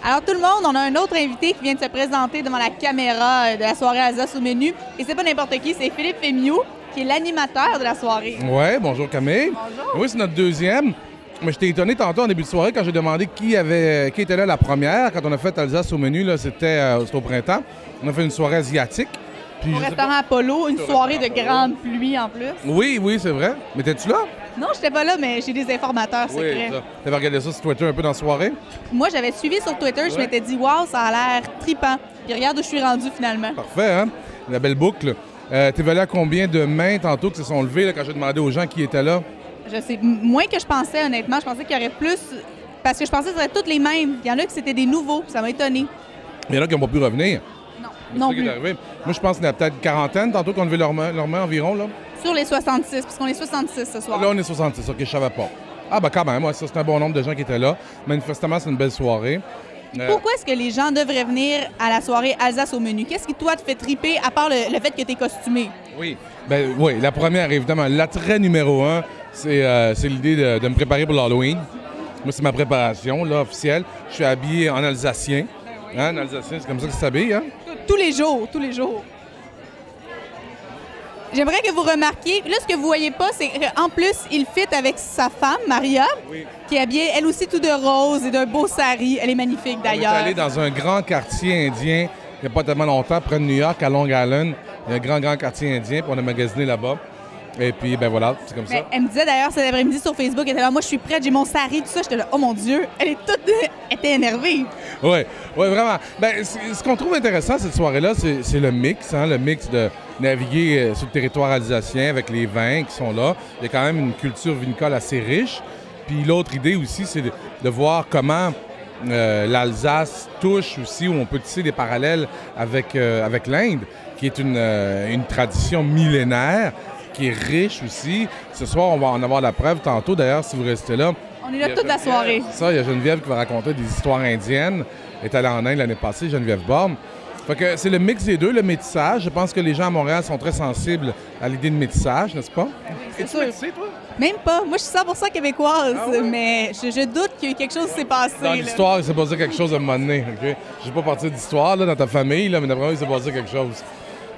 Alors tout le monde, on a un autre invité qui vient de se présenter devant la caméra de la soirée Alsace au menu. Et c'est pas n'importe qui, c'est Philippe Fémiot, qui est l'animateur de la soirée. Oui, bonjour Camille. Bonjour. Oui, c'est notre deuxième. Mais j'étais étonné tantôt en début de soirée quand j'ai demandé qui était là la première. Quand on a fait Alsace au menu, c'était au printemps. On a fait une soirée asiatique. Puis, Au restaurant Apollo, une soirée de grande pluie en plus. Oui, c'est vrai. Mais t'es-tu là? Non, j'étais pas là, mais j'ai des informateurs secrets. Oui, ça. T'avais regardé ça sur Twitter un peu dans la soirée? Moi, j'avais suivi sur Twitter, je m'étais dit « Wow, ça a l'air tripant ». Puis regarde où je suis rendu finalement. Parfait, hein? La belle boucle. T'es allé à combien de mains tantôt qui se sont levées là, quand j'ai demandé aux gens qui étaient là? Je sais, moins que je pensais, honnêtement. Je pensais qu'il y aurait plus... Parce que je pensais que ce seraient toutes les mêmes. Il y en a qui c'était des nouveaux, ça m'a étonné. Il y en a qui n'ont pas pu revenir. Non, C'est non ça qui est plus. arrivé. Moi, je pense qu'il y en a peut-être quarantaine tantôt qu'on a levé leur main environ, là. Sur les 66, puisqu'on est 66 ce soir. Là, on est 66, OK, je savais pas. Ah, ben quand même, ouais, ça, c'est un bon nombre de gens qui étaient là. Manifestement, c'est une belle soirée. Pourquoi est-ce que les gens devraient venir à la soirée Alsace au menu? Qu'est-ce qui, toi, te fait triper, à part le fait que tu es costumé? Oui. Ben oui, la première, évidemment. L'attrait numéro un, c'est l'idée de me préparer pour l'Halloween. Moi, c'est ma préparation, là, officielle. Je suis habillé en alsacien. Hein, en alsacien, c'est comme ça que ça s'habille, hein? Tous les jours, tous les jours. J'aimerais que vous remarquiez, là, ce que vous voyez pas, c'est qu'en plus, il fit avec sa femme, Maria, qui est habillée, elle aussi, tout de rose et d'un beau sari. Elle est magnifique, On est d'ailleurs. allé dans un grand quartier indien, il n'y a pas tellement longtemps, près de New York, à Long Island. Il y a un grand quartier indien, puis on a magasiné là-bas. Et puis, ben voilà, c'est comme ça. Mais elle me disait d'ailleurs cet après-midi sur Facebook, elle était là, moi je suis prête, j'ai mon sari, tout ça. J'étais là, oh mon Dieu, elle est toute elle était énervée. Oui, vraiment. Ben, ce qu'on trouve intéressant cette soirée-là, c'est le mix, hein, le mix de naviguer sur le territoire alsacien avec les vins qui sont là. Il y a quand même une culture vinicole assez riche. Puis l'autre idée aussi, c'est de voir comment l'Alsace touche aussi, où on peut tisser des parallèles avec l'Inde, qui est une tradition millénaire, qui est riche aussi. Ce soir, on va en avoir la preuve tantôt. D'ailleurs, si vous restez là, On est là toute la soirée. ça, il y a Geneviève qui va raconter des histoires indiennes. Elle est allée en Inde l'année passée, Geneviève Borne. Fait que c'est le mix des deux, le métissage. Je pense que les gens à Montréal sont très sensibles à l'idée de métissage, n'est-ce pas? C'est sûr. métissée, toi? Même pas. Moi, je suis 100% québécoise, Ah ouais? mais je doute qu'il y ait quelque chose qui s'est passé. Dans là. l'histoire, il s'est passé quelque chose à un moment donné, OK? Je vais pas partir d'histoire, là, dans ta famille, là, mais d'après moi, il s'est passé quelque chose.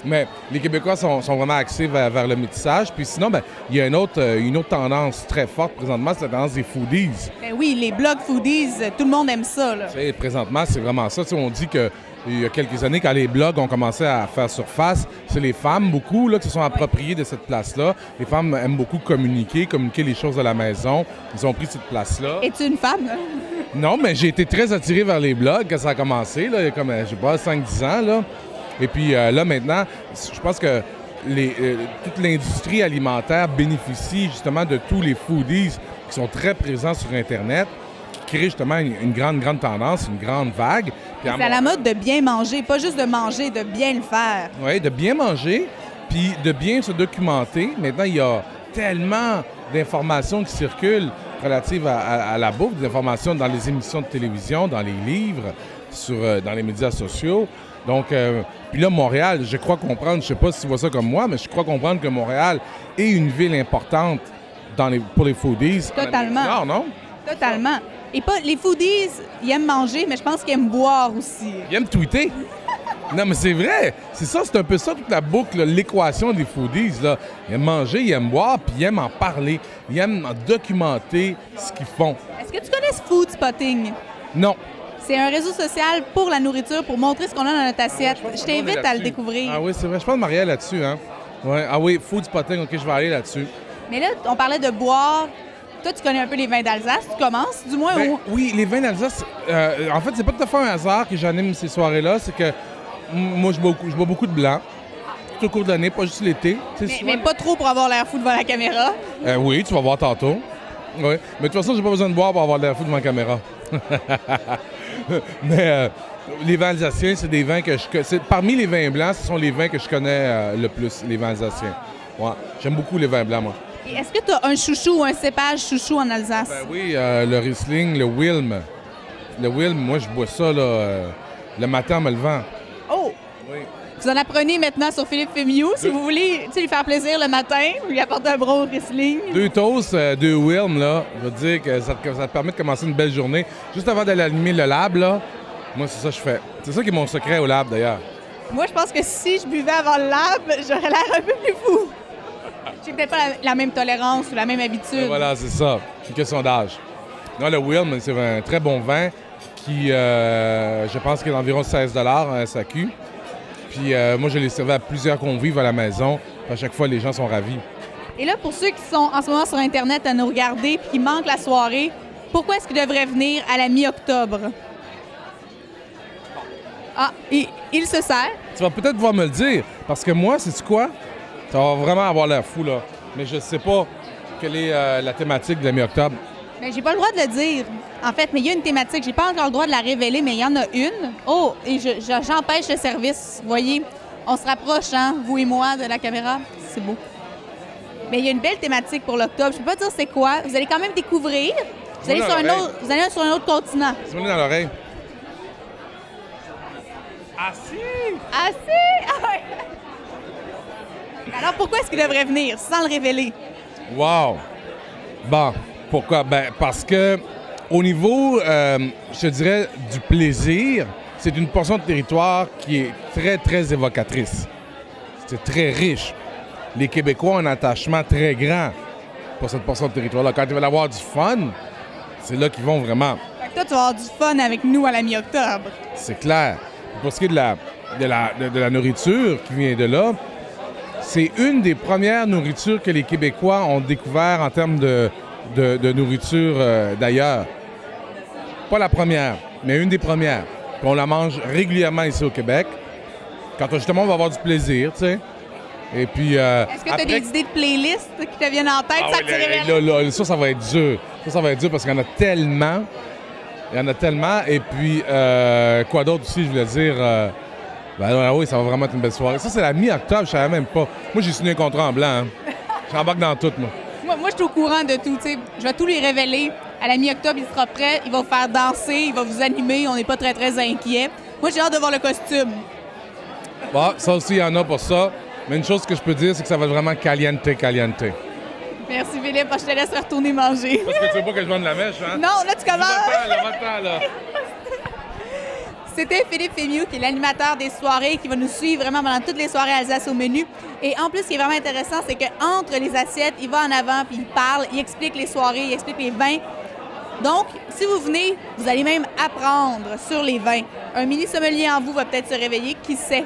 Mais les Québécois sont vraiment axés vers le métissage. Puis sinon, ben, il y a une autre tendance très forte présentement, c'est la tendance des foodies. Ben oui, les blogs foodies, tout le monde aime ça. Là. Tu sais, présentement, c'est vraiment ça. Tu sais, on dit qu'il y a quelques années, quand les blogs ont commencé à faire surface, c'est les femmes, beaucoup, là, qui se sont appropriées de cette place-là. Les femmes aiment beaucoup communiquer les choses à la maison. Ils ont pris cette place-là. Es-tu une femme? Là? Non, mais j'ai été très attiré vers les blogs quand ça a commencé, là, il y a comme, je sais pas, 5-10 ans, là. Et puis là, maintenant, je pense que toute l'industrie alimentaire bénéficie justement de tous les foodies qui sont très présents sur Internet, qui créent justement une grande tendance, une grande vague. Puis C'est à la mode de bien manger, pas juste de manger, de bien le faire. Oui, de bien manger, puis de bien se documenter. Maintenant, il y a tellement d'informations qui circulent relatives à la bouffe, des informations dans les émissions de télévision, dans les livres, dans les médias sociaux. Donc, puis là, Montréal, je crois comprendre, je sais pas si tu vois ça comme moi, mais je crois comprendre que Montréal est une ville importante pour les foodies. Totalement. Non? Totalement. Et pas les foodies, ils aiment manger, mais je pense qu'ils aiment boire aussi. Ils aiment tweeter. Non, mais c'est vrai. C'est ça, c'est un peu ça toute la boucle, l'équation des foodies. Là. Ils aiment manger, ils aiment boire, puis ils aiment en parler. Ils aiment documenter ce qu'ils font. Est-ce que tu connais ce food spotting? Non. C'est un réseau social pour la nourriture, pour montrer ce qu'on a dans notre assiette. Je t'invite à le découvrir. Ah oui, c'est vrai. Je pense de Marielle là-dessus. Hein? Ouais. Ah oui, food spotting, OK, je vais aller là-dessus. Mais là, on parlait de boire. Toi, tu connais un peu les vins d'Alsace. Tu commences, du moins? Ben, oui, les vins d'Alsace. En fait, c'est pas tout à fait un hasard que j'anime ces soirées-là. C'est que moi, je bois beaucoup de blanc tout au cours de l'année, pas juste l'été. Mais pas trop pour avoir l'air fou devant la caméra. Oui, tu vas voir tantôt. Oui. Mais de toute façon, j'ai pas besoin de boire pour avoir l'air fou devant la caméra. Mais les vins alsaciens, c'est des vins que parmi les vins blancs, ce sont les vins que je connais le plus, les vins alsaciens. Ouais. J'aime beaucoup les vins blancs, moi. Et est-ce que tu as un chouchou ou un cépage chouchou en Alsace? Ben oui, le Riesling, le Wilm. Le Wilm, moi, je bois ça là, le matin en me levant. Oh! Oui. Vous en apprenez maintenant sur Philippe Fémiou. Si vous voulez lui faire plaisir le matin, vous lui apportez un bro Riesling. 2 toasts, 2 Wilm, là, je veux dire que ça te permet de commencer une belle journée. Juste avant d'aller allumer le lab, là, moi, c'est ça que je fais. C'est ça qui est mon secret au lab, d'ailleurs. Moi, je pense que si je buvais avant le lab, j'aurais l'air un peu plus fou. J'ai peut-être pas la même tolérance ou la même habitude. Et voilà, c'est ça. C'est une question d'âge. Non, le Wilm, c'est un très bon vin qui, je pense qu'il est d'environ 16 $ à SAQ. Puis moi, je l'ai servi à plusieurs convives à la maison. À chaque fois, les gens sont ravis. Et là, pour ceux qui sont en ce moment sur Internet à nous regarder et qui manquent la soirée, pourquoi est-ce qu'ils devraient venir à la mi-octobre? Ah, il se sert. Tu vas peut-être pouvoir me le dire, parce que moi, sais-tu quoi? Ça va vraiment avoir l'air fou, là. Mais je sais pas quelle est la thématique de la mi-octobre. Bien, j'ai pas le droit de le dire. En fait, mais il y a une thématique. J'ai pas encore le droit de la révéler, mais il y en a une. Oh, et j'empêche le service. Vous voyez, on se rapproche, hein, vous et moi, de la caméra. C'est beau. Mais il y a une belle thématique pour l'octobre. Je peux pas dire c'est quoi. Vous allez quand même découvrir. Vous allez sur un autre continent. C'est venu dans l'oreille. Assis! Assis? Ah ouais. Alors, pourquoi est-ce qu'il devrait venir sans le révéler? Wow! Bon, pourquoi? Ben, parce que au niveau, je te dirais, du plaisir, c'est une portion de territoire qui est très, très évocatrice. C'est très riche. Les Québécois ont un attachement très grand pour cette portion de territoire-là. Quand ils veulent avoir du fun, c'est là qu'ils vont vraiment. Fait que toi, tu vas avoir du fun avec nous à la mi-octobre. C'est clair. Pour ce qui est de la nourriture qui vient de là, c'est une des premières nourritures que les Québécois ont découvert en termes de nourriture d'ailleurs. Pas la première, mais une des premières. Puis on la mange régulièrement ici au Québec. Quand justement on va avoir du plaisir, tu sais. Et puis. Est-ce que tu as des idées de playlists qui te viennent en tête? Ça va être dur. Ça va être dur parce qu'il y en a tellement. Il y en a tellement. Et puis, quoi d'autre aussi, je voulais dire. Oui, ça va vraiment être une belle soirée. Ça, c'est la mi-octobre, je ne savais même pas. Moi, j'ai signé un contrat en blanc. Hein. J'embarque dans tout, moi. Moi, je suis au courant de tout. T'sais. Je vais tout lui révéler. À la mi-octobre, il sera prêt. Il va vous faire danser. Il va vous animer. On n'est pas très, très inquiets. Moi, j'ai hâte de voir le costume. Bon, ça aussi, il y en a pour ça. Mais une chose que je peux dire, c'est que ça va être vraiment caliente. Merci, Philippe. Je te laisse retourner manger. Parce que tu veux pas que je vende la mèche, hein? Non, là, tu commences. Va-t'en, là. C'était Philippe Fémiou, qui est l'animateur des soirées, qui va nous suivre vraiment pendant toutes les soirées Alsace au menu. Et en plus, ce qui est vraiment intéressant, c'est qu'entre les assiettes, il va en avant, puis il parle, il explique les soirées, il explique les vins. Donc, si vous venez, vous allez même apprendre sur les vins. Un mini sommelier en vous va peut-être se réveiller, qui sait?